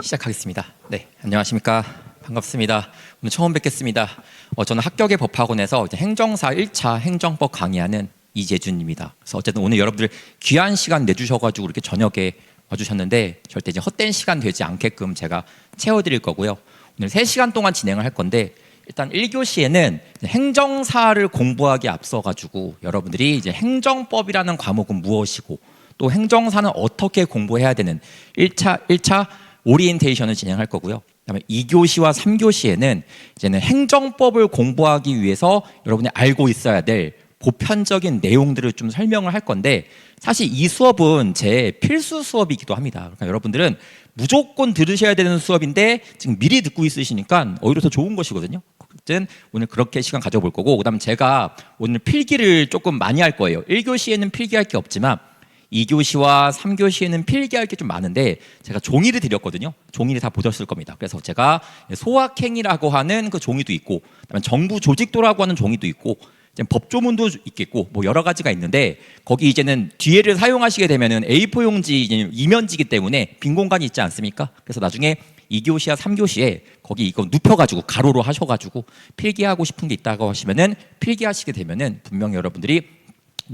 시작하겠습니다. 네, 안녕하십니까. 반갑습니다. 오늘 처음 뵙겠습니다. 저는 합격의 법학원에서 행정사 1차 행정법 강의하는 이재준입니다. 그래서 어쨌든 오늘 여러분들 귀한 시간 내주셔가지고 이렇게 저녁에 와주셨는데 절대 이제 헛된 시간 되지 않게끔 제가 채워드릴 거고요. 오늘 3시간 동안 진행을 할 건데 일단 1교시에는 행정사를 공부하기 앞서가지고 여러분들이 이제 행정법이라는 과목은 무엇이고 또 행정사는 어떻게 공부해야 되는 1차 오리엔테이션을 진행할 거고요. 그다음에 2교시와 3교시에는 이제는 행정법을 공부하기 위해서 여러분이 알고 있어야 될 보편적인 내용들을 좀 설명을 할 건데 사실 이 수업은 제 필수 수업이기도 합니다. 그러니까 여러분들은 무조건 들으셔야 되는 수업인데 지금 미리 듣고 있으시니까 오히려 더 좋은 것이거든요. 어쨌든 오늘 그렇게 시간 가져볼 거고 그다음 제가 오늘 필기를 조금 많이 할 거예요. 1교시에는 필기할 게 없지만 2교시와 3교시에는 필기할 게 좀 많은데 제가 종이를 드렸거든요. 종이를 다 보셨을 겁니다. 그래서 제가 소확행이라고 하는 그 종이도 있고 그다음에 정부 조직도라고 하는 종이도 있고 법조문도 있겠고 뭐 여러 가지가 있는데 거기 이제는 뒤에를 사용하시게 되면은 A4 용지 이면지기 때문에 빈 공간이 있지 않습니까? 그래서 나중에 2교시와 3교시에 거기 이거 눕혀가지고 가로로 하셔가지고 필기하고 싶은 게 있다고 하시면은 필기하시게 되면은 분명 여러분들이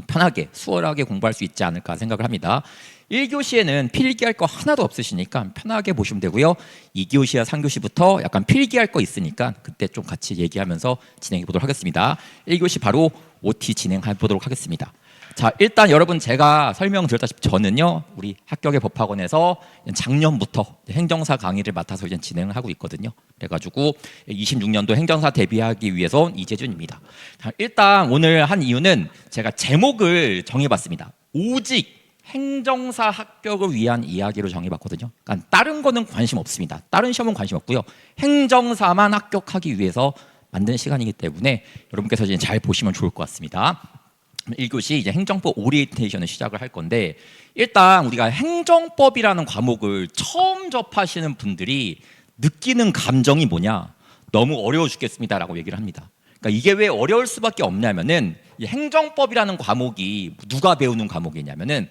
편하게 수월하게 공부할 수 있지 않을까 생각을 합니다. 1교시에는 필기할 거 하나도 없으시니까 편하게 보시면 되고요. 2교시와 3교시부터 약간 필기할 거 있으니까 그때 좀 같이 얘기하면서 진행해 보도록 하겠습니다. 1교시 바로 OT 진행해 보도록 하겠습니다. 자, 일단 여러분 제가 설명드렸다시피 저는요 우리 합격의 법학원에서 작년부터 행정사 강의를 맡아서 이제 진행을 하고 있거든요. 그래가지고 26년도 행정사 대비하기 위해서 온 이재준입니다. 자, 일단 오늘 한 이유는 제가 제목을 정해봤습니다. 오직 행정사 합격을 위한 이야기로 정해봤거든요. 그러니까 다른 거는 관심 없습니다. 다른 시험은 관심 없고요. 행정사만 합격하기 위해서 만든 시간이기 때문에 여러분께서 이제 잘 보시면 좋을 것 같습니다. 1교시 이제 행정법 오리엔테이션을 시작을 할 건데 일단 우리가 행정법이라는 과목을 처음 접하시는 분들이 느끼는 감정이 뭐냐? 너무 어려워 죽겠습니다라고 얘기를 합니다. 그러니까 이게 왜 어려울 수밖에 없냐면은 이 행정법이라는 과목이 누가 배우는 과목이냐면은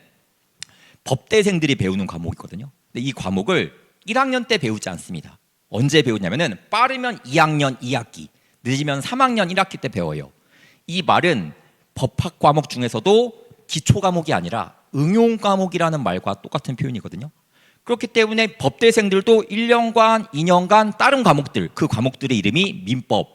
법대생들이 배우는 과목이거든요. 근데 이 과목을 1학년 때 배우지 않습니다. 언제 배우냐면은 빠르면 2학년 2학기, 늦으면 3학년 1학기 때 배워요. 이 말은 법학 과목 중에서도 기초 과목이 아니라 응용 과목이라는 말과 똑같은 표현이거든요. 그렇기 때문에 법대생들도 1년간, 2년간 다른 과목들, 그 과목들의 이름이 민법,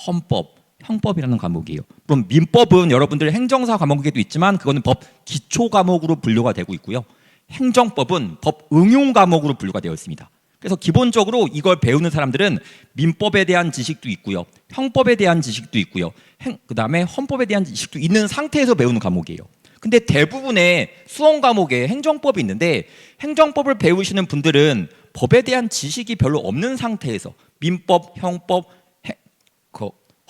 헌법, 형법이라는 과목이에요. 그럼 민법은 여러분들 행정사 과목에도 있지만 그거는 법 기초 과목으로 분류가 되고 있고요. 행정법은 법 응용 과목으로 분류가 되어 있습니다. 그래서 기본적으로 이걸 배우는 사람들은 민법에 대한 지식도 있고요. 형법에 대한 지식도 있고요. 그다음에 헌법에 대한 지식도 있는 상태에서 배우는 과목이에요. 근데 대부분의 수험 과목에 행정법이 있는데 행정법을 배우시는 분들은 법에 대한 지식이 별로 없는 상태에서 민법, 형법,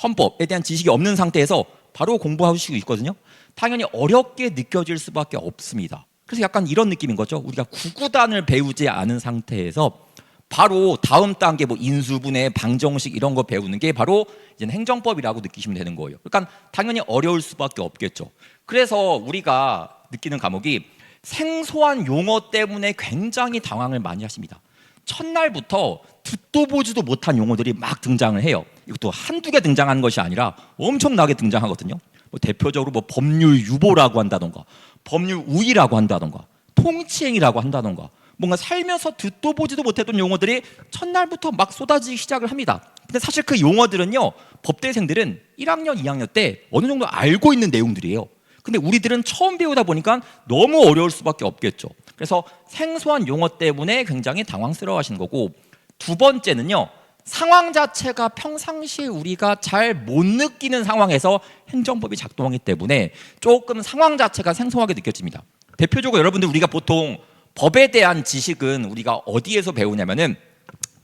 헌법에 대한 지식이 없는 상태에서 바로 공부하시고 있거든요. 당연히 어렵게 느껴질 수밖에 없습니다. 그래서 약간 이런 느낌인 거죠. 우리가 구구단을 배우지 않은 상태에서 바로 다음 단계 뭐 인수분해, 방정식 이런 거 배우는 게 바로 이제 행정법이라고 느끼시면 되는 거예요. 그러니까 당연히 어려울 수밖에 없겠죠. 그래서 우리가 느끼는 과목이 생소한 용어 때문에 굉장히 당황을 많이 하십니다. 첫날부터 듣도 보지도 못한 용어들이 막 등장을 해요. 이것도 한두 개 등장하는 것이 아니라 엄청나게 등장하거든요. 뭐 대표적으로 뭐 법률 유보라고 한다던가 법률 우위라고 한다던가 통치행위라고 한다던가 뭔가 살면서 듣도 보지도 못했던 용어들이 첫날부터 막 쏟아지기 시작을 합니다. 근데 사실 그 용어들은요 법대생들은 1학년, 2학년 때 어느 정도 알고 있는 내용들이에요. 근데 우리들은 처음 배우다 보니까 너무 어려울 수밖에 없겠죠. 그래서 생소한 용어 때문에 굉장히 당황스러워 하시는 거고 두 번째는요 상황 자체가 평상시에 우리가 잘 못 느끼는 상황에서 행정법이 작동하기 때문에 조금 상황 자체가 생소하게 느껴집니다. 대표적으로 여러분들 우리가 보통 법에 대한 지식은 우리가 어디에서 배우냐면은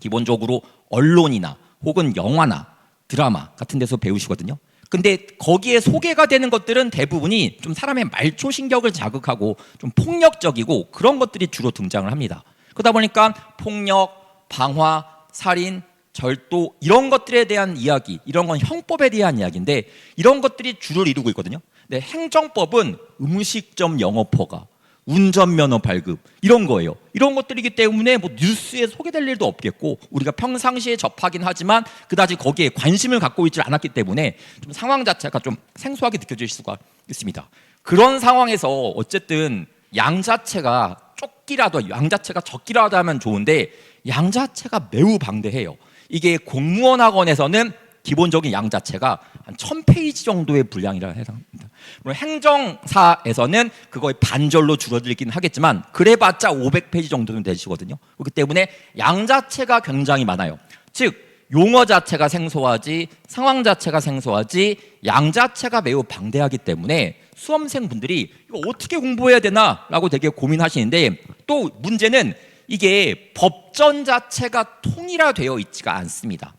기본적으로 언론이나 혹은 영화나 드라마 같은 데서 배우시거든요. 근데 거기에 소개가 되는 것들은 대부분이 좀 사람의 말초신경을 자극하고 좀 폭력적이고 그런 것들이 주로 등장을 합니다. 그러다 보니까 폭력, 방화, 살인, 절도 이런 것들에 대한 이야기, 이런 건 형법에 대한 이야기인데 이런 것들이 주를 이루고 있거든요. 근데 행정법은 음식점 영업허가, 운전면허 발급 이런 거예요. 이런 것들이기 때문에 뭐 뉴스에 소개될 일도 없겠고 우리가 평상시에 접하긴 하지만 그다지 거기에 관심을 갖고 있지 않았기 때문에 좀 상황 자체가 좀 생소하게 느껴질 수가 있습니다. 그런 상황에서 어쨌든 양 자체가 좁기라도 양 자체가 적기라도 하면 좋은데 양 자체가 매우 방대해요. 이게 공무원 학원에서는 기본적인 양 자체가 한 1000페이지 정도의 분량이라 해당합니다. 물론 행정사에서는 그거의 반절로 줄어들긴 하겠지만 그래봤자 500페이지 정도는 되시거든요. 그렇기 때문에 양 자체가 굉장히 많아요. 즉 용어 자체가 생소하지 상황 자체가 생소하지 양 자체가 매우 방대하기 때문에 수험생분들이 이거 어떻게 공부해야 되나라고 되게 고민하시는데 또 문제는 이게 법전 자체가 통일화되어 있지가 않습니다.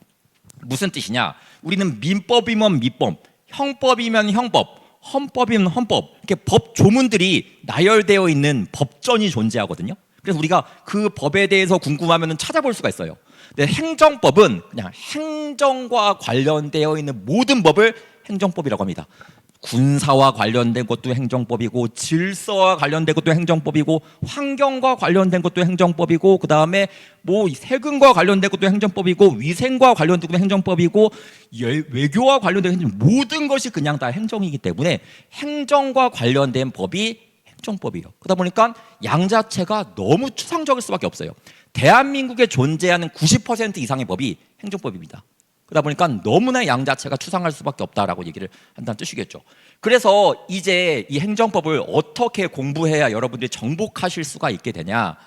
무슨 뜻이냐? 우리는 민법이면 민법, 형법이면 형법, 헌법이면 헌법 이렇게 법 조문들이 나열되어 있는 법전이 존재하거든요. 그래서 우리가 그 법에 대해서 궁금하면 찾아볼 수가 있어요. 근데 행정법은 그냥 행정과 관련되어 있는 모든 법을 행정법이라고 합니다. 군사와 관련된 것도 행정법이고 질서와 관련된 것도 행정법이고 환경과 관련된 것도 행정법이고 그다음에 뭐 세금과 관련된 것도 행정법이고 위생과 관련된 것도 행정법이고 외교와 관련된 행정 모든 것이 그냥 다 행정이기 때문에 행정과 관련된 법이 행정법이에요. 그러다 보니까 양 자체가 너무 추상적일 수밖에 없어요. 대한민국에 존재하는 90% 이상의 법이 행정법입니다. 그러다 보니까 너무나 양 자체가 추상할 수밖에 없다라고 얘기를 한다는 뜻이겠죠. 그래서 이제 이 행정법을 어떻게 공부해야 여러분들이 정복하실 수가 있게 되냐?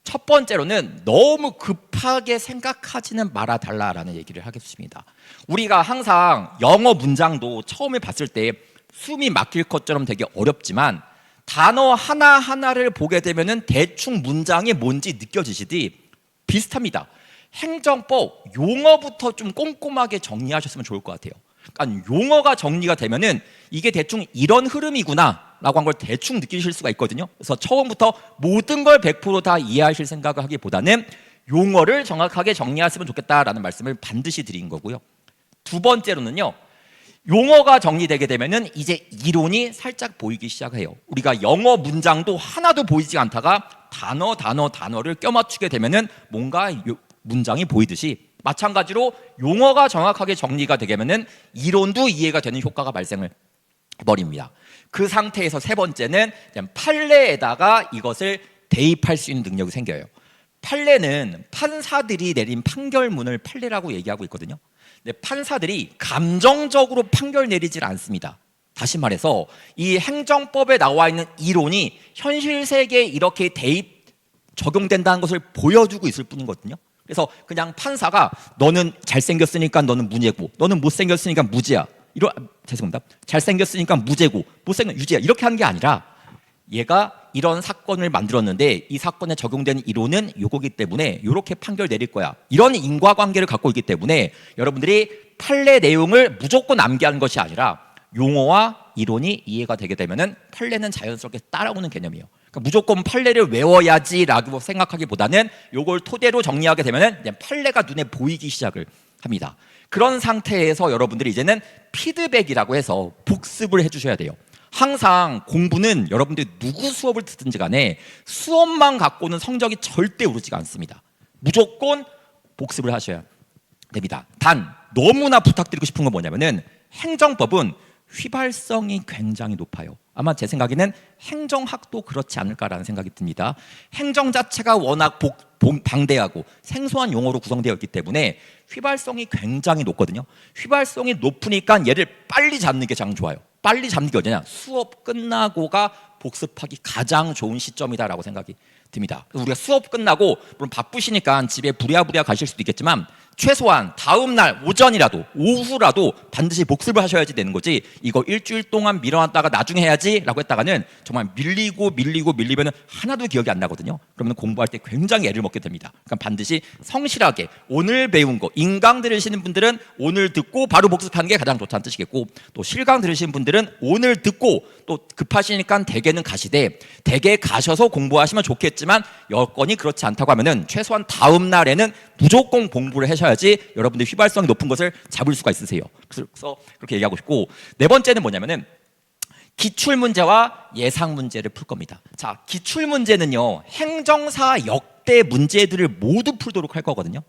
첫 번째로는 너무 급하게 생각하지는 말아달라라는 얘기를 하겠습니다. 우리가 항상 영어 문장도 처음에 봤을 때 숨이 막힐 것처럼 되게 어렵지만 단어 하나하나를 보게 되면은 대충 문장이 뭔지 느껴지시듯이 비슷합니다. 행정법 용어부터 좀 꼼꼼하게 정리하셨으면 좋을 것 같아요. 그러니까 용어가 정리가 되면은 이게 대충 이런 흐름이구나라고 한 걸 대충 느끼실 수가 있거든요. 그래서 처음부터 모든 걸 100% 이해하실 생각을 하기보다는 용어를 정확하게 정리하시면 좋겠다라는 말씀을 반드시 드린 거고요. 두 번째로는요. 용어가 정리되게 되면은 이제 이론이 살짝 보이기 시작해요. 우리가 영어 문장도 하나도 보이지 않다가 단어를 껴맞추게 되면은 뭔가 문장이 보이듯이 마찬가지로 용어가 정확하게 정리가 되면은 이론도 이해가 되는 효과가 발생을 해버립니다. 그 상태에서 세 번째는 판례에다가 이것을 대입할 수 있는 능력이 생겨요. 판례는 판사들이 내린 판결문을 판례라고 얘기하고 있거든요. 근데 판사들이 감정적으로 판결 내리질 않습니다. 다시 말해서 이 행정법에 나와 있는 이론이 현실 세계에 이렇게 대입 적용된다는 것을 보여주고 있을 뿐이거든요. 그래서 그냥 판사가 너는 잘생겼으니까 너는 무죄고 너는 못생겼으니까 무죄야. 죄송합니다. 잘생겼으니까 무죄고 못생겼으니까 유죄야. 이렇게 하는 게 아니라 얘가 이런 사건을 만들었는데 이 사건에 적용되는 이론은 요거기 때문에 이렇게 판결 내릴 거야. 이런 인과관계를 갖고 있기 때문에 여러분들이 판례 내용을 무조건 암기하는 것이 아니라 용어와 이론이 이해가 되게 되면은 판례는 자연스럽게 따라오는 개념이에요. 그러니까 무조건 판례를 외워야지라고 생각하기보다는 요걸 토대로 정리하게 되면은 판례가 눈에 보이기 시작을 합니다. 그런 상태에서 여러분들이 이제는 피드백이라고 해서 복습을 해주셔야 돼요. 항상 공부는 여러분들이 누구 수업을 듣든지 간에 수업만 갖고는 성적이 절대 오르지가 않습니다. 무조건 복습을 하셔야 됩니다. 단 너무나 부탁드리고 싶은 건 뭐냐면은 행정법은 휘발성이 굉장히 높아요. 아마 제 생각에는 행정학도 그렇지 않을까라는 생각이 듭니다. 행정 자체가 워낙 방대하고 생소한 용어로 구성되어 있기 때문에 휘발성이 굉장히 높거든요. 휘발성이 높으니까 얘를 빨리 잡는 게 가장 좋아요. 빨리 잡는 게 어디냐? 수업 끝나고가 복습하기 가장 좋은 시점이다라고 생각이 듭니다. 우리가 수업 끝나고 물론 바쁘시니까 집에 부랴부랴 가실 수도 있겠지만 최소한 다음 날 오전이라도 오후라도 반드시 복습을 하셔야지 되는 거지. 이거 일주일 동안 미뤄놨다가 나중에 해야지라고 했다가는 정말 밀리면 하나도 기억이 안 나거든요. 그러면 공부할 때 굉장히 애를 먹게 됩니다. 그러니까 반드시 성실하게 오늘 배운 거 인강 들으시는 분들은 오늘 듣고 바로 복습하는 게 가장 좋다는 뜻이겠고 또 실강 들으시는 분들은 오늘 듣고 또 급하시니까 대개는 가시되 대개 가셔서 공부하시면 좋겠지만 여건이 그렇지 않다고 하면은 최소한 다음 날에는 무조건 공부를 하셔야지 여러분들 휘발성이 높은 것을 잡을 수가 있으세요. 그래서 그렇게 얘기하고 싶고 네 번째는 뭐냐면은 기출 문제와 예상 문제를 풀 겁니다. 자, 기출 문제는요, 행정사 역대 문제들을 모두 풀도록 할 거거든요.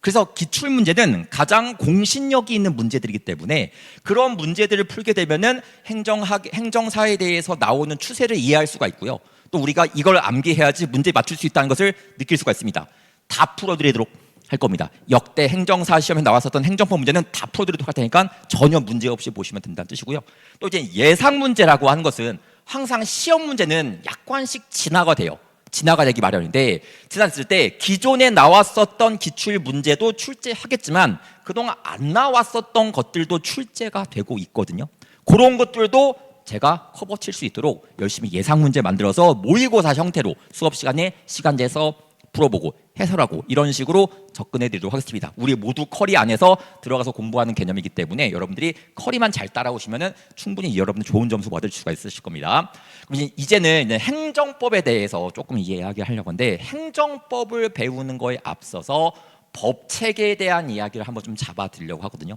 그래서 기출 문제는 가장 공신력이 있는 문제들이기 때문에 그런 문제들을 풀게 되면은 행정사에 대해서 나오는 추세를 이해할 수가 있고요. 또 우리가 이걸 암기해야지 문제 맞출 수 있다는 것을 느낄 수가 있습니다. 다 풀어드리도록 할 겁니다. 역대 행정사 시험에 나왔었던 행정법 문제는 다 풀어드리도록 할 테니까 전혀 문제 없이 보시면 된다는 뜻이고요. 또 이제 예상 문제라고 하는 것은 항상 시험 문제는 약관씩 진화가 돼요. 진화가 되기 마련인데, 지났을 때 기존에 나왔었던 기출 문제도 출제하겠지만 그동안 안 나왔었던 것들도 출제가 되고 있거든요. 그런 것들도 제가 커버 칠 수 있도록 열심히 예상 문제 만들어서 모의고사 형태로 수업 시간에 시간 내서 풀어보고 해설하고 이런 식으로 접근해 드리도록 하겠습니다. 우리 모두 커리 안에서 들어가서 공부하는 개념이기 때문에 여러분들이 커리만 잘 따라오시면은 충분히 여러분들 좋은 점수 받을 수가 있으실 겁니다. 그럼 이제는 행정법에 대해서 조금 이야기하려고 하는데, 행정법을 배우는 거에 앞서서 법 체계에 대한 이야기를 한번 좀 잡아드리려고 하거든요.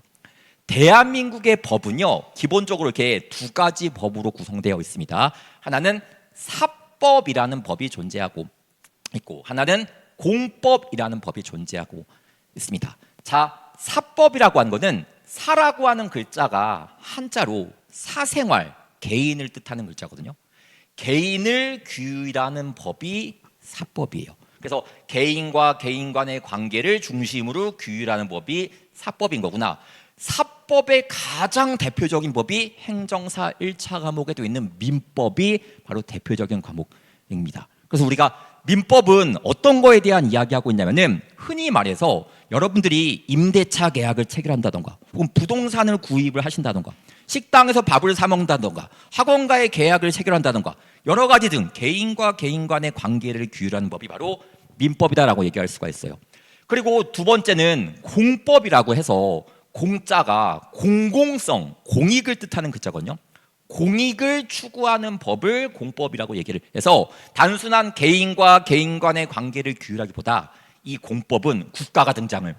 대한민국의 법은요, 기본적으로 이렇게 두 가지 법으로 구성되어 있습니다. 하나는 사법이라는 법이 존재하고 있고, 하나는 공법이라는 법이 존재하고 있습니다. 자, 사법이라고 하는 것은 사라고 하는 글자가 한자로 사생활, 개인을 뜻하는 글자거든요. 개인을 규율하는 법이 사법이에요. 그래서 개인과 개인 간의 관계를 중심으로 규율하는 법이 사법인 거구나. 사법의 가장 대표적인 법이 행정사 1차 과목에도 있는 민법이 바로 대표적인 과목입니다. 그래서 우리가 민법은 어떤 거에 대한 이야기하고 있냐면은, 흔히 말해서 여러분들이 임대차 계약을 체결한다던가, 혹은 부동산을 구입을 하신다던가, 식당에서 밥을 사 먹는다던가, 학원과의 계약을 체결한다던가, 여러 가지 등 개인과 개인 간의 관계를 규율하는 법이 바로 민법이다라고 얘기할 수가 있어요. 그리고 두 번째는 공법이라고 해서, 공자가 공공성, 공익을 뜻하는 글자거든요. 공익을 추구하는 법을 공법이라고 얘기를 해서, 단순한 개인과 개인 간의 관계를 규율하기보다 이 공법은 국가가 등장을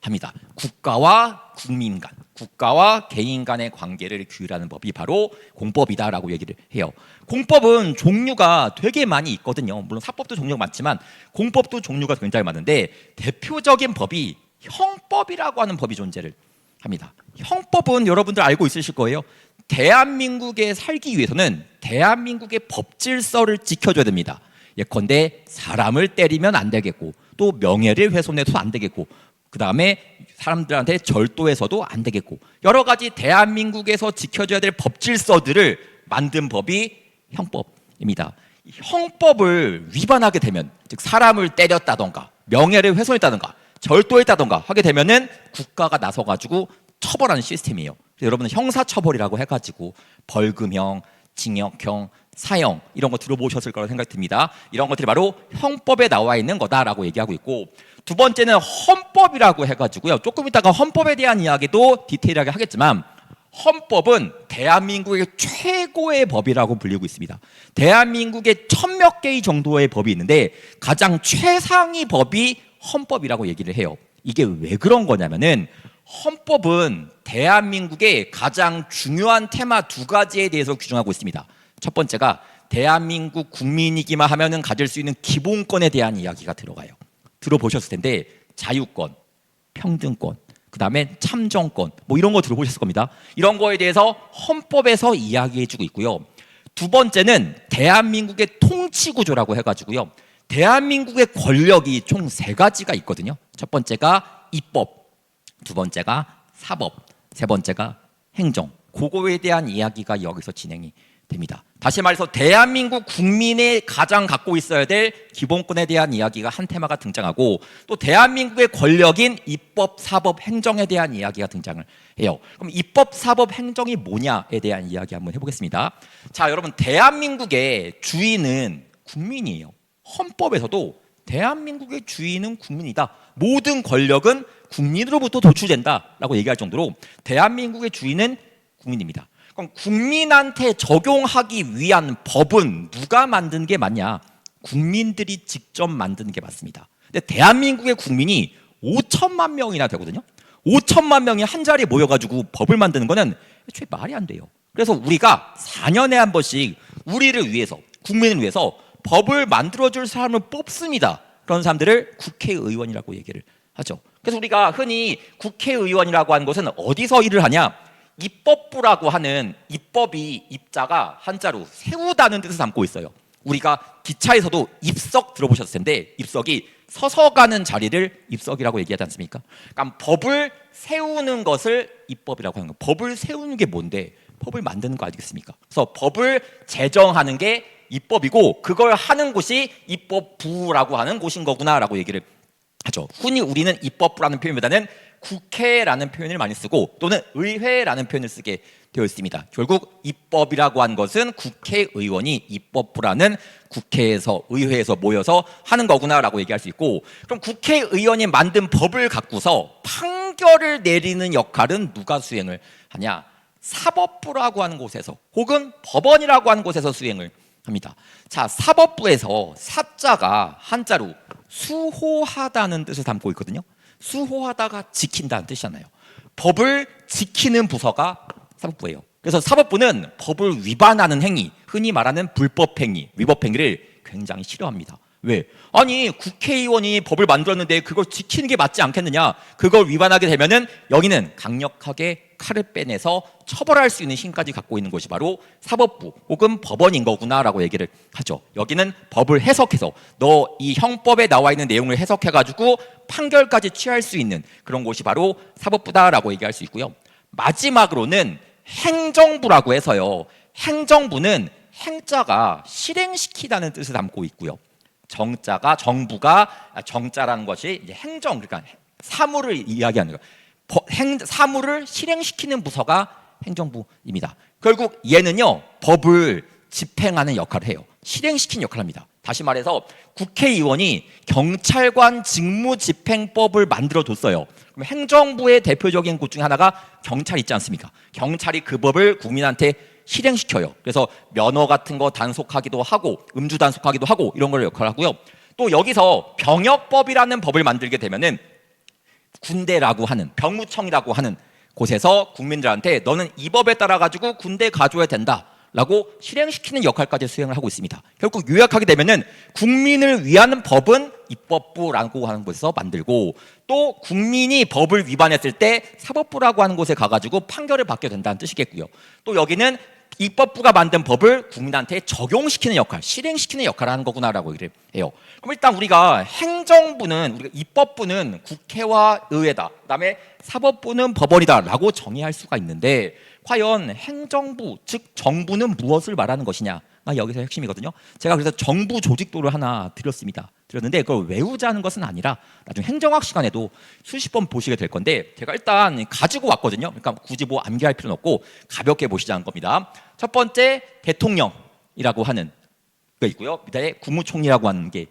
합니다. 국가와 국민 간, 국가와 개인 간의 관계를 규율하는 법이 바로 공법이다라고 얘기를 해요. 공법은 종류가 되게 많이 있거든요. 물론 사법도 종류가 많지만 공법도 종류가 굉장히 많은데, 대표적인 법이 형법이라고 하는 법이 존재를 합니다. 형법은 여러분들 알고 있으실 거예요. 대한민국에 살기 위해서는 대한민국의 법 질서를 지켜줘야 됩니다. 예컨대 사람을 때리면 안 되겠고, 또 명예를 훼손해도 안 되겠고, 그 다음에 사람들한테 절도해서도 안 되겠고, 여러 가지 대한민국에서 지켜줘야 될 법 질서들을 만든 법이 형법입니다. 형법을 위반하게 되면, 즉 사람을 때렸다던가 명예를 훼손했다던가 절도했다던가 하게 되면은 국가가 나서가지고 처벌하는 시스템이에요. 여러분은 형사처벌이라고 해가지고 벌금형, 징역형, 사형 이런 거 들어보셨을 거라고 생각이 듭니다. 이런 것들이 바로 형법에 나와 있는 거다라고 얘기하고 있고, 두 번째는 헌법이라고 해가지고요, 조금 이따가 헌법에 대한 이야기도 디테일하게 하겠지만, 헌법은 대한민국의 최고의 법이라고 불리고 있습니다. 대한민국에 1000몇 개의 정도의 법이 있는데 가장 최상위 법이 헌법이라고 얘기를 해요. 이게 왜 그런 거냐면은, 헌법은 대한민국의 가장 중요한 테마 두 가지에 대해서 규정하고 있습니다. 첫 번째가 대한민국 국민이기만 하면은 가질 수 있는 기본권에 대한 이야기가 들어가요. 들어보셨을 텐데, 자유권, 평등권, 그 다음에 참정권, 뭐 이런 거 들어보셨을 겁니다. 이런 거에 대해서 헌법에서 이야기해주고 있고요. 두 번째는 대한민국의 통치구조라고 해가지고요, 대한민국의 권력이 총 3가지가 있거든요. 첫 번째가 입법, 두 번째가 사법, 세 번째가 행정. 그거에 대한 이야기가 여기서 진행이 됩니다. 다시 말해서 대한민국 국민의 가장 갖고 있어야 될 기본권에 대한 이야기가 한 테마가 등장하고, 또 대한민국의 권력인 입법, 사법, 행정에 대한 이야기가 등장을 해요. 그럼 입법, 사법, 행정이 뭐냐에 대한 이야기 한번 해보겠습니다. 자, 여러분, 대한민국의 주인은 국민이에요. 헌법에서도 대한민국의 주인은 국민이다. 모든 권력은 국민으로부터 도출된다라고 얘기할 정도로 대한민국의 주인은 국민입니다. 그럼 국민한테 적용하기 위한 법은 누가 만든 게 맞냐? 국민들이 직접 만드는 게 맞습니다. 근데 대한민국의 국민이 5천만 명이나 되거든요. 5천만 명이 한 자리에 모여가지고 법을 만드는 거는 애초에 말이 안 돼요. 그래서 우리가 4년에 한 번씩 우리를 위해서, 국민을 위해서 법을 만들어줄 사람을 뽑습니다. 그런 사람들을 국회의원이라고 얘기를 하죠. 그래서 우리가 흔히 국회의원이라고 하는 것은 어디서 일을 하냐? 입법부라고 하는 입법이 입자가 한자로 세우다는 뜻을 담고 있어요. 우리가 기차에서도 입석 들어보셨을 텐데 입석이 서서 가는 자리를 입석이라고 얘기하지 않습니까? 그러니까 법을 세우는 것을 입법이라고 하는 거예요. 법을 세우는 게 뭔데? 법을 만드는 거 아니겠습니까? 그래서 법을 제정하는 게 입법이고 그걸 하는 곳이 입법부라고 하는 곳인 거구나라고 얘기를 하죠. 흔히 우리는 입법부라는 표현보다는 국회라는 표현을 많이 쓰고 또는 의회라는 표현을 쓰게 되어 있습니다. 결국 입법이라고 한 것은 국회의원이 입법부라는 국회에서 의회에서 모여서 하는 거구나라고 얘기할 수 있고, 그럼 국회의원이 만든 법을 갖고서 판결을 내리는 역할은 누가 수행을 하냐? 사법부라고 하는 곳에서 혹은 법원이라고 하는 곳에서 수행을 합니다. 자, 사법부에서 사자가 한자로 수호하다는 뜻을 담고 있거든요. 수호하다가 지킨다는 뜻이잖아요. 법을 지키는 부서가 사법부예요. 그래서 사법부는 법을 위반하는 행위, 흔히 말하는 불법 행위, 위법 행위를 굉장히 싫어합니다. 왜? 아니 국회의원이 법을 만들었는데 그걸 지키는 게 맞지 않겠느냐? 그걸 위반하게 되면은 여기는 강력하게 칼을 빼내서 처벌할 수 있는 힘까지 갖고 있는 것이 바로 사법부 혹은 법원인 거구나라고 얘기를 하죠. 여기는 법을 해석해서 너 이 형법에 나와 있는 내용을 해석해가지고 판결까지 취할 수 있는 그런 곳이 바로 사법부다라고 얘기할 수 있고요. 마지막으로는 행정부라고 해서요. 행정부는 행자가 실행시키다는 뜻을 담고 있고요. 정자가 정자라는 것이 이제 행정, 그러니까 사물을 이야기하는 거예요. 사물을 실행시키는 부서가 행정부입니다. 결국 얘는요 법을 집행하는 역할을 해요. 실행시키는 역할을 합니다. 다시 말해서 국회의원이 경찰관 직무집행법을 만들어줬어요. 그럼 행정부의 대표적인 곳 중에 하나가 경찰 있지 않습니까? 경찰이 그 법을 국민한테 실행시켜요. 그래서 면허 같은 거 단속하기도 하고 음주 단속하기도 하고 이런 걸 역할을 하고요. 또 여기서 병역법이라는 법을 만들게 되면은 군대라고 하는 병무청이라고 하는 곳에서 국민들한테 너는 이 법에 따라 가지고 군대 가줘야 된다라고 실행시키는 역할까지 수행을 하고 있습니다. 결국 요약하게 되면은 국민을 위한 법은 입법부라고 하는 곳에서 만들고 또 국민이 법을 위반했을 때 사법부라고 하는 곳에 가가지고 판결을 받게 된다는 뜻이겠고요. 또 여기는 입법부가 만든 법을 국민한테 적용시키는 역할, 실행시키는 역할을 하는 거구나라고 얘기를 해요. 그럼 일단 우리가 행정부는, 우리가 입법부는 국회와 의회다. 그다음에 사법부는 법원이다라고 정의할 수가 있는데 과연 행정부, 즉 정부는 무엇을 말하는 것이냐? 여기서 핵심이거든요. 제가 그래서 정부 조직도를 하나 드렸는데 그걸 외우자는 것은 아니라 나중에 행정학 시간에도 수십 번 보시게 될 건데 제가 일단 가지고 왔거든요. 그러니까 굳이 뭐 암기할 필요는 없고 가볍게 보시자는 겁니다. 첫 번째 대통령이라고 하는 게 있고요. 그다음에 국무총리라고 하는 게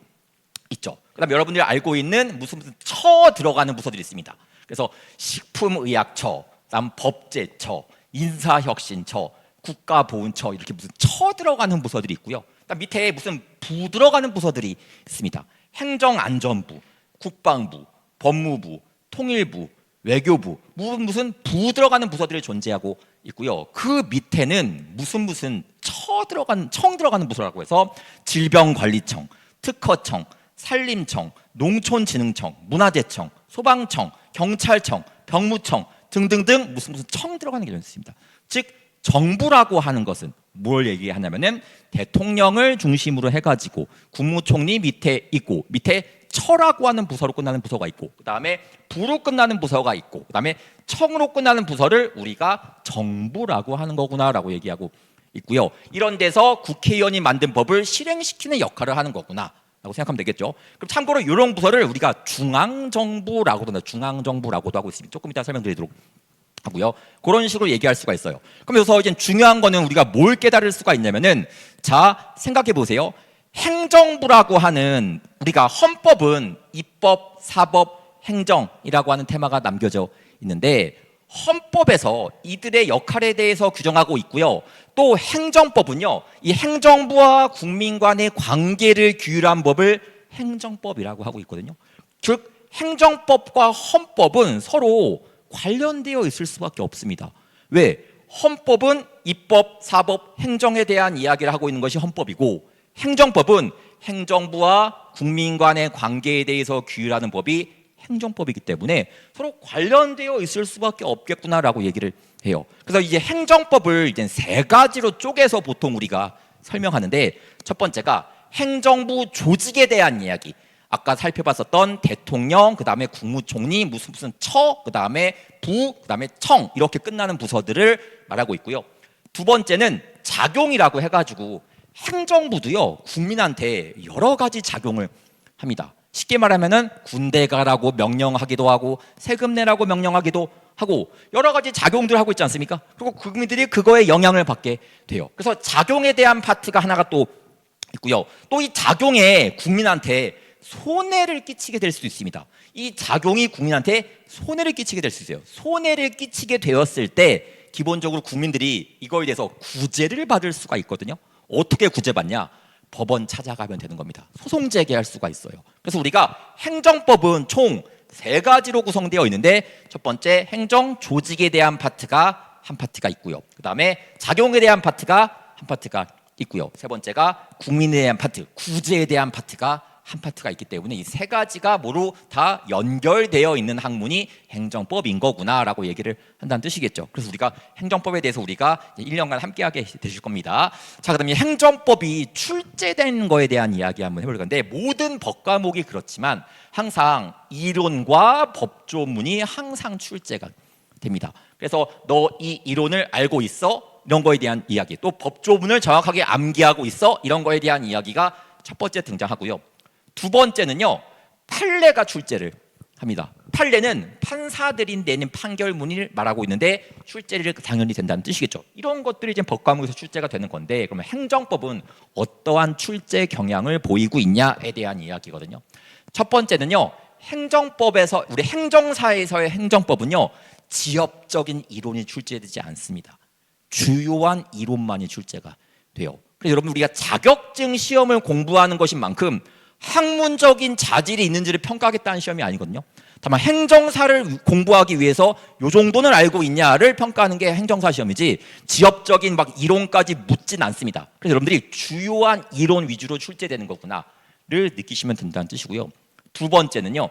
있죠. 그다음 여러분들이 알고 있는 무슨 처 들어가는 부서들이 있습니다. 그래서 식품의약처, 그다음 법제처, 인사혁신처, 국가보훈처 이렇게 무슨 처 들어가는 부서들이 있고요. 밑에 무슨 부 들어가는 부서들이 있습니다. 행정안전부, 국방부, 법무부, 통일부, 외교부 무슨 부 들어가는 부서들이 존재하고 있고요. 그 밑에는 무슨 청 들어가는 부서라고 해서 질병관리청, 특허청, 산림청, 농촌진흥청, 문화재청, 소방청, 경찰청, 병무청 등등등 무슨 청 들어가는 게 있습니다. 즉 정부라고 하는 것은 뭘 얘기하냐면은 대통령을 중심으로 해가지고 국무총리 밑에 있고 밑에 처라고 하는 부서로 끝나는 부서가 있고 그 다음에 부로 끝나는 부서가 있고 그 다음에 청으로 끝나는 부서를 우리가 정부라고 하는 거구나라고 얘기하고 있고요. 이런 데서 국회의원이 만든 법을 실행시키는 역할을 하는 거구나 라고 생각하면 되겠죠. 그럼 참고로 이런 부서를 우리가 중앙정부라고도 하고 있습니다. 조금 이따 설명드리도록 하고요. 그런 식으로 얘기할 수가 있어요. 그럼 여기서 이제 중요한 거는 우리가 뭘 깨달을 수가 있냐면은 자 생각해 보세요. 행정부라고 하는 우리가 헌법은 입법, 사법, 행정이라고 하는 테마가 남겨져 있는데 헌법에서 이들의 역할에 대해서 규정하고 있고요. 또 행정법은요. 이 행정부와 국민 간의 관계를 규율한 법을 행정법이라고 하고 있거든요. 즉 행정법과 헌법은 서로 관련되어 있을 수밖에 없습니다. 왜? 헌법은 입법, 사법, 행정에 대한 이야기를 하고 있는 것이 헌법이고, 행정법은 행정부와 국민 간의 관계에 대해서 규율하는 법이 행정법이기 때문에 서로 관련되어 있을 수밖에 없겠구나라고 얘기를 해요. 그래서 이제 행정법을 이제 세 가지로 쪼개서 보통 우리가 설명하는데, 첫 번째가 행정부 조직에 대한 이야기. 아까 살펴봤었던 대통령, 그 다음에 국무총리, 무슨 처, 그 다음에 부, 그 다음에 청, 이렇게 끝나는 부서들을 말하고 있고요. 두 번째는 작용이라고 해가지고 행정부도요, 국민한테 여러 가지 작용을 합니다. 쉽게 말하면은 군대 가라고 명령하기도 하고, 세금 내라고 명령하기도 하고, 여러 가지 작용들 하고 있지 않습니까? 그리고 국민들이 그거에 영향을 받게 돼요. 그래서 작용에 대한 파트가 하나가 또 있고요. 또 이 작용에 국민한테 손해를 끼치게 될 수도 있습니다. 이 작용이 국민한테 손해를 끼치게 될 수 있어요. 손해를 끼치게 되었을 때 기본적으로 국민들이 이거에 대해서 구제를 받을 수가 있거든요. 어떻게 구제받냐? 법원 찾아가면 되는 겁니다. 소송 제기할 수가 있어요. 그래서 우리가 행정법은 총 세 가지로 구성되어 있는데, 첫 번째 행정 조직에 대한 파트가 한 파트가 있고요. 그 다음에 작용에 대한 파트가 한 파트가 있고요. 세 번째가 국민에 대한 파트, 구제에 대한 파트가 한 파트가 있기 때문에 이 세 가지가 모두 다 연결되어 있는 학문이 행정법인 거구나라고 얘기를 한다는 뜻이겠죠. 그래서 우리가 행정법에 대해서 우리가 1년간 함께하게 되실 겁니다. 자, 그다음에 행정법이 출제된 거에 대한 이야기 한번 해볼 건데, 모든 법 과목이 그렇지만 항상 이론과 법조문이 항상 출제가 됩니다. 그래서 너 이 이론을 알고 있어? 이런 거에 대한 이야기, 또 법조문을 정확하게 암기하고 있어? 이런 거에 대한 이야기가 첫 번째 등장하고요. 두 번째는요, 판례가 출제를 합니다. 판례는 판사들이 내는 판결문을 말하고 있는데 출제를 당연히 된다는 뜻이겠죠. 이런 것들이 이제 법과목에서 출제가 되는 건데, 그러면 행정법은 어떠한 출제 경향을 보이고 있냐에 대한 이야기거든요. 첫 번째는요, 행정법에서, 우리 행정사에서의 행정법은요, 지엽적인 이론이 출제되지 않습니다. 주요한 이론만이 출제가 돼요. 그래서 여러분, 우리가 자격증 시험을 공부하는 것인 만큼 학문적인 자질이 있는지를 평가하겠다는 시험이 아니거든요. 다만 행정사를 공부하기 위해서 요 정도는 알고 있냐를 평가하는 게 행정사 시험이지, 지엽적인 막 이론까지 묻진 않습니다. 그래서 여러분들이 주요한 이론 위주로 출제되는 거구나를 느끼시면 된다는 뜻이고요. 두 번째는요,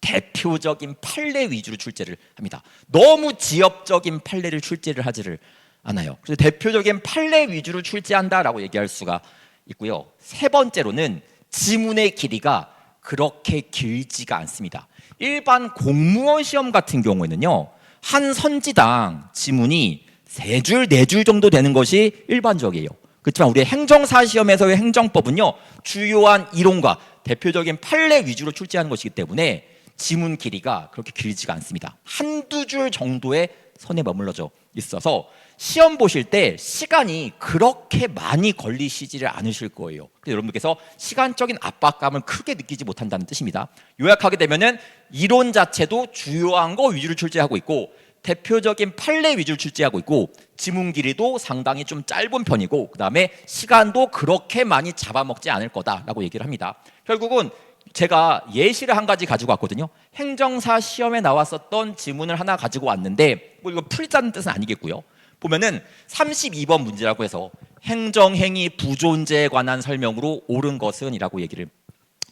대표적인 판례 위주로 출제를 합니다. 너무 지엽적인 판례를 출제를 하지를 않아요. 그래서 대표적인 판례 위주로 출제한다라고 얘기할 수가 있고요. 세 번째로는 지문의 길이가 그렇게 길지가 않습니다. 일반 공무원 시험 같은 경우에는요, 한 선지당 지문이 3줄, 4줄 정도 되는 것이 일반적이에요. 그렇지만 우리 행정사 시험에서의 행정법은요, 주요한 이론과 대표적인 판례 위주로 출제하는 것이기 때문에 지문 길이가 그렇게 길지가 않습니다. 한두 줄 정도의 선에 머물러져 있어서 시험 보실 때 시간이 그렇게 많이 걸리시지를 않으실 거예요. 그래서 여러분들께서 시간적인 압박감을 크게 느끼지 못한다는 뜻입니다. 요약하게 되면은 이론 자체도 주요한 거 위주로 출제하고 있고, 대표적인 판례 위주로 출제하고 있고, 지문 길이도 상당히 좀 짧은 편이고, 그 다음에 시간도 그렇게 많이 잡아먹지 않을 거다라고 얘기를 합니다. 결국은 제가 예시를 한 가지 가지고 왔거든요. 행정사 시험에 나왔었던 지문을 하나 가지고 왔는데, 뭐 이거 풀이자는 뜻은 아니겠고요. 보면은 32번 문제라고 해서 행정행위 부존재에 관한 설명으로 옳은 것은 이라고 얘기를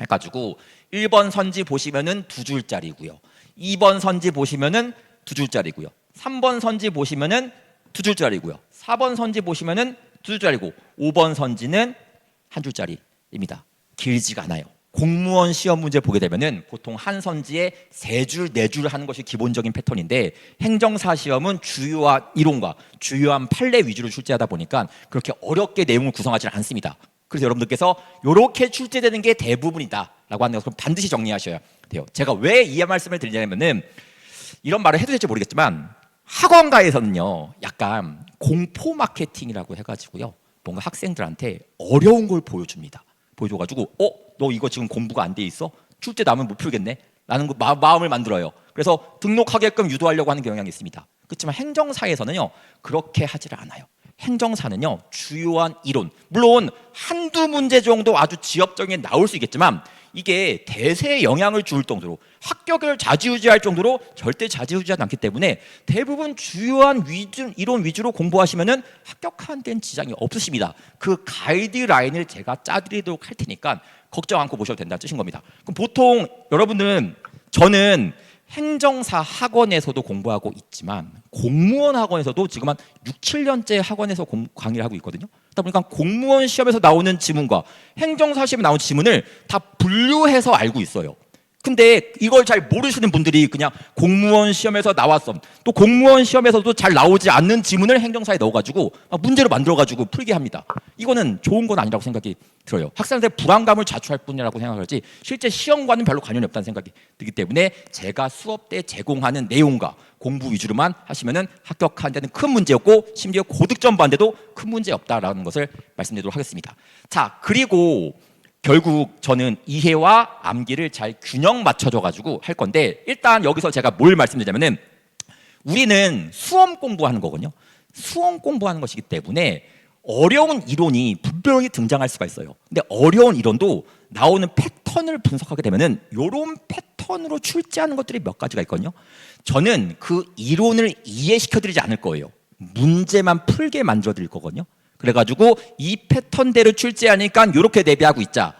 해가지고, 1번 선지 보시면은 2줄짜리고요. 2번 선지 보시면은 2줄짜리고요. 3번 선지 보시면은 2줄짜리고요. 4번 선지 보시면은 2줄짜리고, 5번 선지는 1줄짜리입니다. 길지가 않아요. 공무원 시험 문제 보게 되면은 보통 한 선지에 3줄, 4줄 하는 것이 기본적인 패턴인데, 행정사 시험은 주요한 이론과 주요한 판례 위주로 출제하다 보니까 그렇게 어렵게 내용을 구성하지 않습니다. 그래서 여러분들께서 이렇게 출제되는 게 대부분이다라고 하는 것을 반드시 정리하셔야 돼요. 제가 왜 이 말씀을 드리냐면은, 이런 말을 해도 될지 모르겠지만 학원가에서는요, 약간 공포 마케팅이라고 해가지고요, 뭔가 학생들한테 어려운 걸 보여줍니다. 보여줘가지고 너 이거 지금 공부가 안 돼 있어? 출제 나면 못 풀겠네? 라는 마음을 만들어요. 그래서 등록하게끔 유도하려고 하는 경향이 있습니다. 그렇지만 행정사에서는요, 그렇게 하지를 않아요. 행정사는요, 주요한 이론, 물론 한두 문제 정도 아주 지엽적인 게 나올 수 있겠지만 이게 대세에 영향을 줄 정도로 합격을 좌지우지할 정도로 절대 좌지우지하지 않기 때문에 대부분 주요한 이론 위주로 공부하시면은 합격하는 데는 지장이 없으십니다. 그 가이드라인을 제가 짜드리도록 할 테니까 걱정 않고 보셔도 된다는 뜻인 겁니다. 그럼 보통 여러분들은 저는 행정사 학원에서도 공부하고 있지만 공무원 학원에서도 지금 한 6, 7년째 학원에서 강의를 하고 있거든요. 그러다 보니까 공무원 시험에서 나오는 지문과 행정사 시험에 나오는 지문을 다 분류해서 알고 있어요. 근데 이걸 잘 모르시는 분들이 그냥 공무원 시험에서 나왔어, 또 공무원 시험에서도 잘 나오지 않는 지문을 행정사에 넣어가지고 문제로 만들어가지고 풀게 합니다. 이거는 좋은 건 아니라고 생각이 들어요. 학생한테 불안감을 자초할 뿐이라고 생각하지 실제 시험과는 별로 관련이 없다는 생각이 들기 때문에 제가 수업 때 제공하는 내용과 공부 위주로만 하시면은 합격하는 데는 큰 문제 없고 심지어 고득점 받는데도 큰 문제 없다라는 것을 말씀드리도록 하겠습니다. 자, 그리고 결국 저는 이해와 암기를 잘 균형 맞춰줘 가지고 할 건데, 일단 여기서 제가 뭘 말씀드리자면은 우리는 수험 공부하는 거거든요. 수험 공부하는 것이기 때문에 어려운 이론이 분명히 등장할 수가 있어요. 근데 어려운 이론도 나오는 패턴을 분석하게 되면은 이런 패턴으로 출제하는 것들이 몇 가지가 있거든요. 저는 그 이론을 이해시켜드리지 않을 거예요. 문제만 풀게 만들어 드릴 거거든요. 그래가지고 이 패턴대로 출제하니까 이렇게 대비하고 있자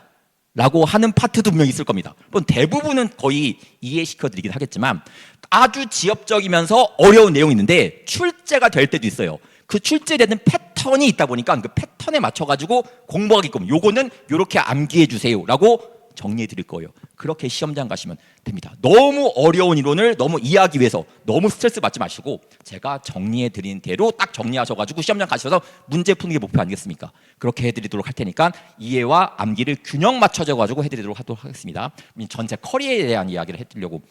라고 하는 파트도 분명히 있을 겁니다. 물론 대부분은 거의 이해시켜드리긴 하겠지만 아주 지엽적이면서 어려운 내용이 있는데 출제가 될 때도 있어요. 그 출제되는 패턴이 있다 보니까 그 패턴에 맞춰가지고 공부하게끔 요거는 요렇게 암기해 주세요 라고 정리해 드릴 거예요. 그렇게 시험장 가시면 됩니다. 너무 어려운 이론을 너무 이해하기 위해서 너무 스트레스 받지 마시고 제가 정리해 드린 대로 딱 정리하셔가지고 시험장 가셔서 문제 푸는 게 목표 아니겠습니까? 그렇게 해드리도록 할 테니까 이해와 암기를 균형 맞춰져가지고 해드리도록 하도록 하겠습니다. 전체 커리에 대한 이야기를 해드리려고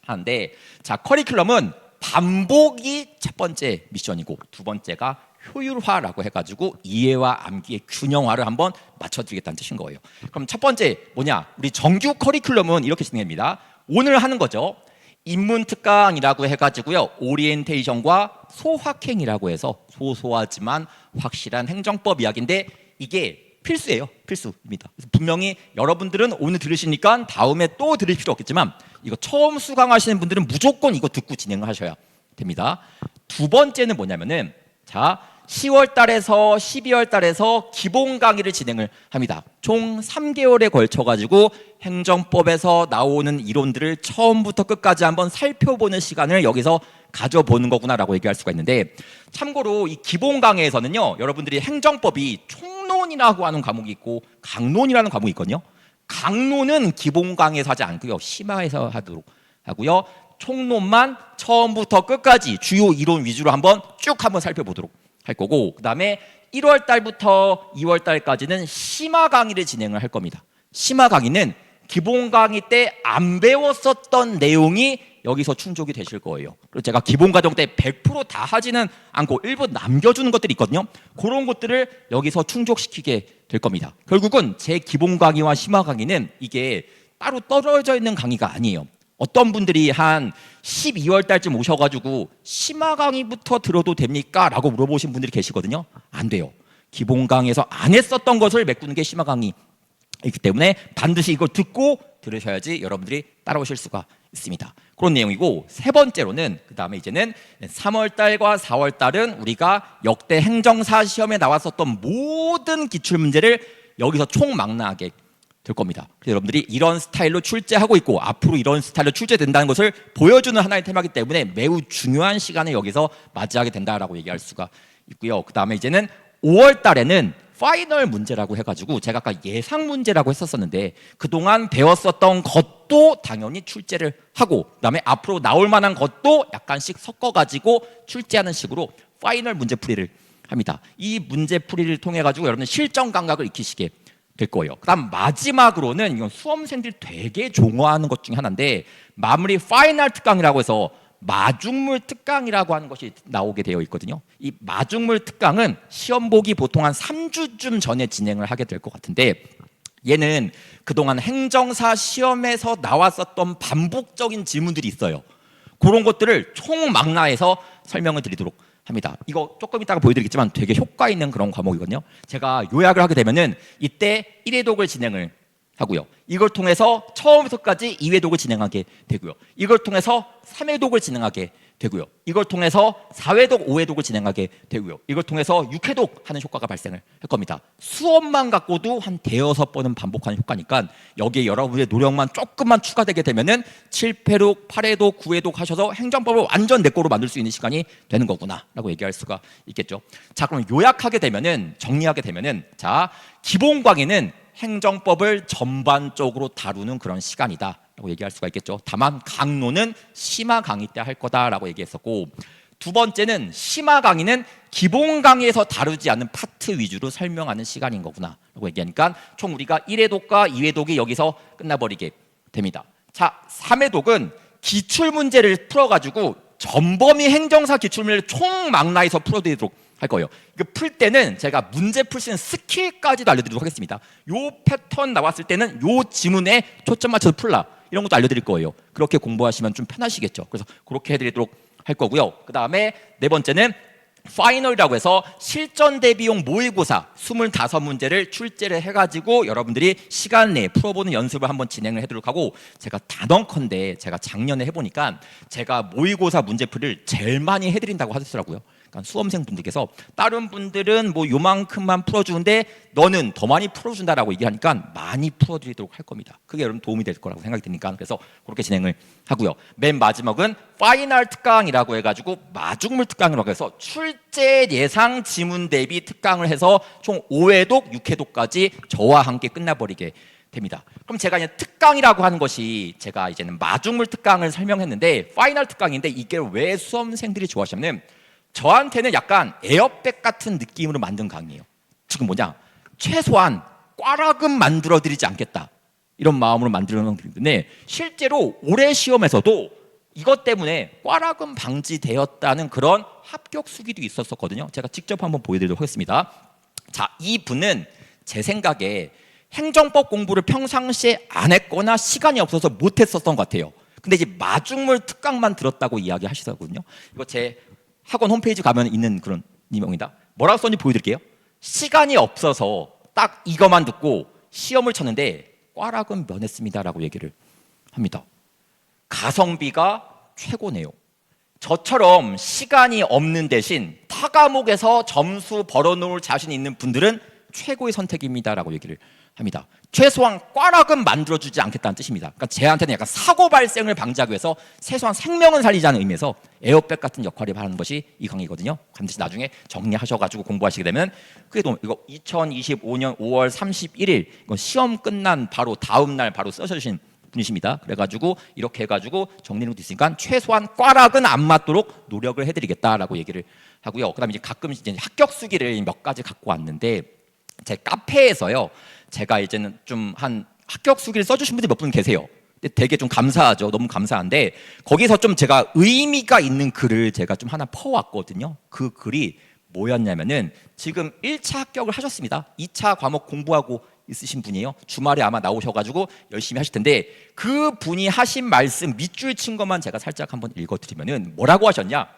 하는데, 자, 커리큘럼은 반복이 첫 번째 미션이고 두 번째가 효율화라고 해가지고 이해와 암기의 균형화를 한번 맞춰드리겠다는 뜻인 거예요. 그럼 첫 번째 뭐냐? 우리 정규 커리큘럼은 이렇게 진행됩니다. 오늘 하는 거죠. 인문특강이라고 해가지고요, 오리엔테이션과 소확행이라고 해서 소소하지만 확실한 행정법 이야기인데 이게 필수예요. 필수입니다. 그래서 분명히 여러분들은 오늘 들으시니까 다음에 또 들을 필요 없겠지만 이거 처음 수강하시는 분들은 무조건 이거 듣고 진행을 하셔야 됩니다. 두 번째는 뭐냐면은, 자, 10월 달에서 12월 달에서 기본 강의를 진행을 합니다. 총 3개월에 걸쳐 가지고 행정법에서 나오는 이론들을 처음부터 끝까지 한번 살펴보는 시간을 여기서 가져보는 거구나라고 얘기할 수가 있는데, 참고로 이 기본 강의에서는요, 여러분들이 행정법이 총론이라고 하는 과목이 있고 강론이라는 과목이 있거든요. 강론은 기본 강의에서 하지 않고요, 심화해서 하도록 하고요, 총론만 처음부터 끝까지 주요 이론 위주로 한번 쭉 한번 살펴보도록 할 거고, 그 다음에 1월 달부터 2월 달까지는 심화 강의를 진행을 할 겁니다. 심화 강의는 기본 강의 때 안 배웠었던 내용이 여기서 충족이 되실 거예요. 그리고 제가 기본 과정 때 100% 다 하지는 않고 일부 남겨주는 것들이 있거든요. 그런 것들을 여기서 충족시키게 될 겁니다. 결국은 제 기본 강의와 심화 강의는 이게 따로 떨어져 있는 강의가 아니에요. 어떤 분들이 한 12월 달쯤 오셔가지고 심화 강의부터 들어도 됩니까? 라고 물어보신 분들이 계시거든요. 안 돼요. 기본 강의에서 안 했었던 것을 메꾸는 게 심화 강의이기 때문에 반드시 이걸 듣고 들으셔야지 여러분들이 따라오실 수가 있습니다. 그런 내용이고, 세 번째로는 그 다음에 이제는 3월 달과 4월 달은 우리가 역대 행정사 시험에 나왔었던 모든 기출문제를 여기서 총망라하게 될 겁니다. 그래서 여러분들이 이런 스타일로 출제하고 있고 앞으로 이런 스타일로 출제된다는 것을 보여주는 하나의 테마이기 때문에 매우 중요한 시간을 여기서 맞이하게 된다라고 얘기할 수가 있고요. 그 다음에 이제는 5월 달에는 파이널 문제라고 해가지고 제가 아까 예상 문제라고 했었는데 그동안 배웠었던 것도 당연히 출제를 하고, 그 다음에 앞으로 나올 만한 것도 약간씩 섞어가지고 출제하는 식으로 파이널 문제풀이를 합니다. 이 문제풀이를 통해 가지고 여러분들 실전 감각을 익히시게 될 거예요. 그 다음 마지막으로는 이건 수험생들이 되게 좋아하는 것 중에 하나인데, 마무리 파이널 특강이라고 해서 마중물 특강이라고 하는 것이 나오게 되어 있거든요. 이 마중물 특강은 시험 보기 보통 한 3주쯤 전에 진행을 하게 될 것 같은데, 얘는 그동안 행정사 시험에서 나왔었던 반복적인 질문들이 있어요. 그런 것들을 총망라해서 설명을 드리도록 합니다. 이거 조금 이따가 보여드리겠지만 되게 효과 있는 그런 과목이거든요. 제가 요약을 하게 되면은 이때 1회독을 진행을 하고요. 이걸 통해서 처음부터까지 2회독을 진행하게 되고요. 이걸 통해서 3회독을 진행하게 되고요. 이걸 통해서 4회독, 5회독을 진행하게 되고요. 이걸 통해서 6회독 하는 효과가 발생을 할 겁니다. 수업만 갖고도 한 대여섯 번은 반복하는 효과니까 여기에 여러분의 노력만 조금만 추가되게 되면은 7회독, 8회독, 9회독 하셔서 행정법을 완전 내 거로 만들 수 있는 시간이 되는 거구나 라고 얘기할 수가 있겠죠. 자, 그럼 요약하게 되면은, 정리하게 되면은, 자, 기본 강의는 행정법을 전반적으로 다루는 그런 시간이다 라고 얘기할 수가 있겠죠. 다만 강론은 심화 강의 때 할 거다라고 얘기했었고, 두 번째는 심화 강의는 기본 강의에서 다루지 않는 파트 위주로 설명하는 시간인 거구나 라고 얘기하니까 총 우리가 1회독과 2회독이 여기서 끝나버리게 됩니다. 자, 3회독은 기출문제를 풀어가지고 전범위 행정사 기출문제를 총망라해서 풀어드리도록 할 거예요. 이거 풀 때는 제가 문제 풀 수 있는 스킬까지도 알려드리도록 하겠습니다. 요 패턴 나왔을 때는 요 지문에 초점 맞춰서 풀라, 이런 것도 알려드릴 거예요. 그렇게 공부하시면 좀 편하시겠죠. 그래서 그렇게 해드리도록 할 거고요. 그 다음에 네 번째는 파이널이라고 해서 실전 대비용 모의고사 25문제를 출제를 해가지고 여러분들이 시간 내에 풀어보는 연습을 한번 진행을 해도록 하고, 제가 단언컨대 제가 작년에 해보니까 제가 모의고사 문제풀이를 제일 많이 해드린다고 하셨더라고요. 그러니까 수험생 분들께서 다른 분들은 뭐 요만큼만 풀어주는데 너는 더 많이 풀어준다라고 얘기하니까 많이 풀어드리도록 할 겁니다. 그게 여러분 도움이 될 거라고 생각이 드니까 그래서 그렇게 진행을 하고요. 맨 마지막은 파이널 특강이라고 해가지고 마중물 특강이라고 해서 출제 예상 지문 대비 특강을 해서 총 5회독, 6회독까지 저와 함께 끝나버리게 됩니다. 그럼 제가 이제 특강이라고 하는 것이 제가 이제는 마중물 특강을 설명했는데 파이널 특강인데 이게 왜 수험생들이 좋아하시냐면 저한테는 약간 에어백 같은 느낌으로 만든 강의예요. 지금 뭐냐? 최소한 꽈락은 만들어드리지 않겠다, 이런 마음으로 만들어 놓은 건데 실제로 올해 시험에서도 이것 때문에 꽈락은 방지되었다는 그런 합격 수기도 있었거든요. 제가 직접 한번 보여드리도록 하겠습니다. 자, 이 분은 제 생각에 행정법 공부를 평상시에 안 했거나 시간이 없어서 못 했었던 것 같아요. 근데 이제 마중물 특강만 들었다고 이야기하시더군요. 이거 제 학원 홈페이지 가면 있는 그런 내용이다. 뭐라고 썼는지 보여드릴게요. 시간이 없어서 딱 이것만 듣고 시험을 쳤는데 꽈락은 면했습니다라고 얘기를 합니다. 가성비가 최고네요. 저처럼 시간이 없는 대신 타 과목에서 점수 벌어놓을 자신 있는 분들은 최고의 선택입니다라고 얘기를 합니다. 최소한 꽈락은 만들어주지 않겠다는 뜻입니다. 그러니까 저한테는 약간 사고 발생을 방지하기 위해서 최소한 생명을 살리자는 의미에서 에어백 같은 역할을 하는 것이 이 강의거든요. 반드시 나중에 정리하셔가지고 공부하시게 되면 그래도 이거 2025년 5월 31일 이거 시험 끝난 바로 다음 날 바로 써주신 분이십니다. 그래가지고 이렇게 해가지고 정리는 있으니까 최소한 꽈락은 안 맞도록 노력을 해드리겠다라고 얘기를 하고요. 그다음에 이제 가끔 이제 합격 수기를 몇 가지 갖고 왔는데 제 카페에서요. 제가 이제는 좀 한 합격 수기를 써주신 분들이 몇 분 계세요. 근데 되게 좀 감사하죠. 너무 감사한데 거기서 좀 제가 의미가 있는 글을 제가 좀 하나 퍼왔거든요. 그 글이 뭐였냐면은 지금 1차 합격을 하셨습니다. 2차 과목 공부하고 있으신 분이에요. 주말에 아마 나오셔가지고 열심히 하실 텐데 그 분이 하신 말씀 밑줄 친 것만 제가 살짝 한번 읽어드리면은 뭐라고 하셨냐?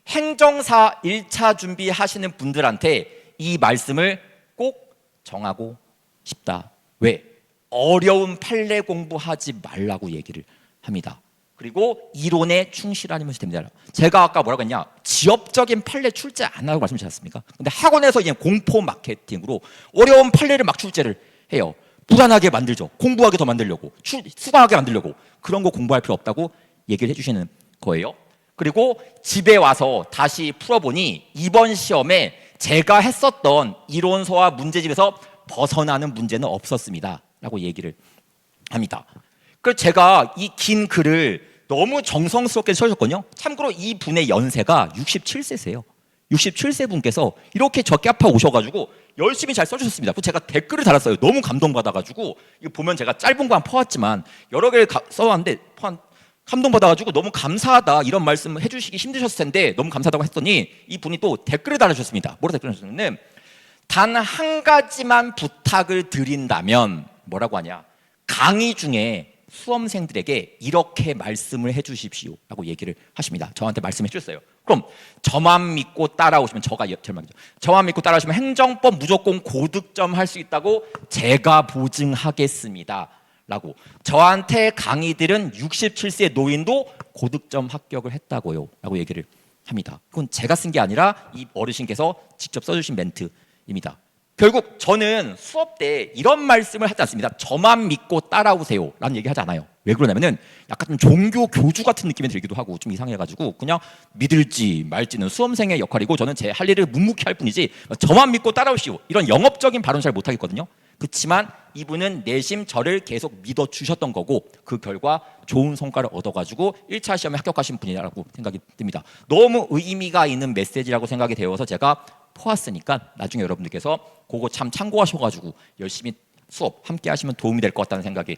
행정사 1차 준비하시는 분들한테 이 말씀을 꼭 정하고 싶다. 왜? 어려운 판례 공부하지 말라고 얘기를 합니다. 그리고 이론에 충실하면 됩니다. 제가 아까 뭐라고 했냐? 지엽적인 판례 출제 안 하라고 말씀드렸습니까? 근데 학원에서 이제 공포 마케팅으로 어려운 판례를 막 출제를 해요. 불안하게 만들죠. 공부하게 더 만들려고, 수강하게 만들려고. 그런 거 공부할 필요 없다고 얘기를 해주시는 거예요. 그리고 집에 와서 다시 풀어보니 이번 시험에 제가 했었던 이론서와 문제집에서 벗어나는 문제는 없었습니다 라고 얘기를 합니다. 그래서 제가 이 긴 글을 너무 정성스럽게 써주셨거든요. 참고로 이 분의 연세가 67세세요 67세 분께서 이렇게 적게 아파 오셔가지고 열심히 잘 써주셨습니다. 그래서 제가 댓글을 달았어요. 너무 감동받아가지고 이거 보면 제가 짧은 거 한 퍼왔지만 여러 개를 써왔는데 감동받아가지고 너무 감사하다 이런 말씀 해주시기 힘드셨을 텐데 너무 감사하다고 했더니 이 분이 또 댓글을 달아주셨습니다. 뭐라고 댓글을 달아주셨냐면 단 한 가지만 부탁을 드린다면 뭐라고 하냐? 강의 중에 수험생들에게 이렇게 말씀을 해주십시오 라고 얘기를 하십니다. 저한테 말씀해 주셨어요. 그럼 저만 믿고 따라오시면, 저만 믿고 따라오시면 행정법 무조건 고득점 할 수 있다고 제가 보증하겠습니다 라고. 저한테 강의들은 67세 노인도 고득점 합격을 했다고요 라고 얘기를 합니다. 그건 제가 쓴 게 아니라 이 어르신께서 직접 써주신 멘트입니다. 결국 저는 수업 때 이런 말씀을 하지 않습니다. 저만 믿고 따라오세요 라는 얘기 하지 않아요. 왜 그러냐면은 약간 좀 종교 교주 같은 느낌이 들기도 하고 좀 이상해가지고, 그냥 믿을지 말지는 수험생의 역할이고 저는 제 할 일을 묵묵히 할 뿐이지 저만 믿고 따라오시오 이런 영업적인 발언 잘 못하겠거든요. 그렇지만 이분은 내심 저를 계속 믿어주셨던 거고, 그 결과 좋은 성과를 얻어가지고 1차 시험에 합격하신 분이라고 생각이 듭니다. 너무 의미가 있는 메시지라고 생각이 되어서 제가 포았으니까 나중에 여러분들께서 그거 참 참고하셔가지고 열심히 수업 함께 하시면 도움이 될 것 같다는 생각이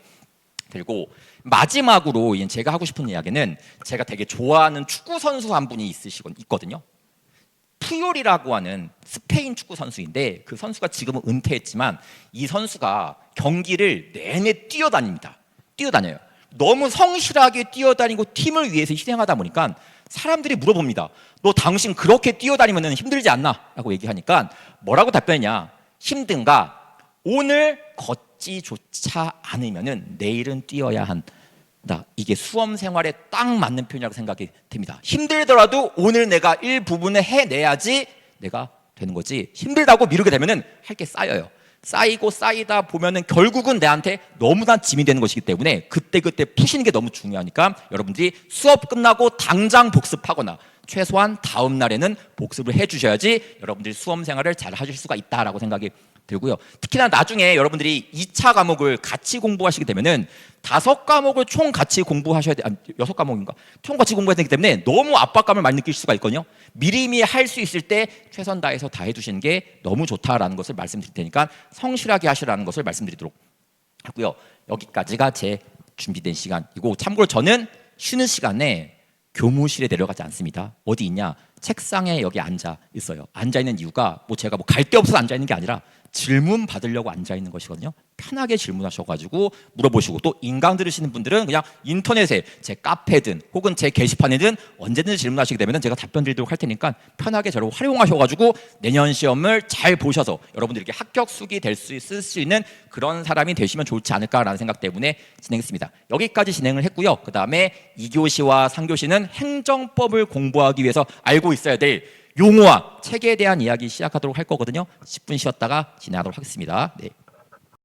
들고, 마지막으로 제가 하고 싶은 이야기는, 제가 되게 좋아하는 축구 선수 한 분이 있거든요. 푸yor이라고 하는 스페인 축구 선수인데, 그 선수가 지금은 은퇴했지만 이 선수가 경기를 내내 뛰어다녀요. 너무 성실하게 뛰어다니고 팀을 위해서 희생하다 보니까 사람들이 물어봅니다. 너 당신 그렇게 뛰어다니면 힘들지 않나? 라고 얘기하니까 뭐라고 답변했냐? 힘든가? 오늘 걷지조차 않으면 내일은 뛰어야 한다. 이게 수험 생활에 딱 맞는 표현이라고 생각이 됩니다. 힘들더라도 오늘 내가 일부분을 해내야지 내가 되는 거지, 힘들다고 미루게 되면 할 게 쌓여요. 쌓이고 쌓이다 보면은 결국은 내한테 너무나 짐이 되는 것이기 때문에 그때그때 푸시는 게 너무 중요하니까 여러분들이 수업 끝나고 당장 복습하거나 최소한 다음 날에는 복습을 해주셔야지 여러분들이 수험 생활을 잘 하실 수가 있다라고 생각이 들고요. 특히나 나중에 여러분들이 2차 과목을 같이 공부하시게 되면은 5과목을 총 같이 공부하셔야 돼. 6과목인가? 총 같이 공부해야 되기 때문에 너무 압박감을 많이 느낄 수가 있거든요. 미리미리 할 수 있을 때 최선 다해서 다 해주시는 게 너무 좋다라는 것을 말씀드릴 테니까 성실하게 하시라는 것을 말씀드리도록 하고요. 여기까지가 제 준비된 시간이고, 참고로 저는 쉬는 시간에 교무실에 내려가지 않습니다. 어디 있냐? 책상에 여기 앉아 있어요. 앉아 있는 이유가 제가 갈 데 없어서 앉아 있는 게 아니라 질문 받으려고 앉아 있는 것이거든요. 편하게 질문하셔가지고 물어보시고, 또 인강 들으시는 분들은 그냥 인터넷에 제 카페든 혹은 제 게시판에든 언제든지 질문하시게 되면 제가 답변 드리도록 할 테니까 편하게 저를 활용하셔가지고 내년 시험을 잘 보셔서 여러분들이 이렇게 합격수기 쓸 수 있는 그런 사람이 되시면 좋지 않을까라는 생각 때문에 진행했습니다. 여기까지 진행을 했고요. 그 다음에 2교시와 3교시는 행정법을 공부하기 위해서 알고 있어야 될 용어와 책에 대한 이야기 시작하도록 할 거거든요. 10분 쉬었다가 진행하도록 하겠습니다. 네.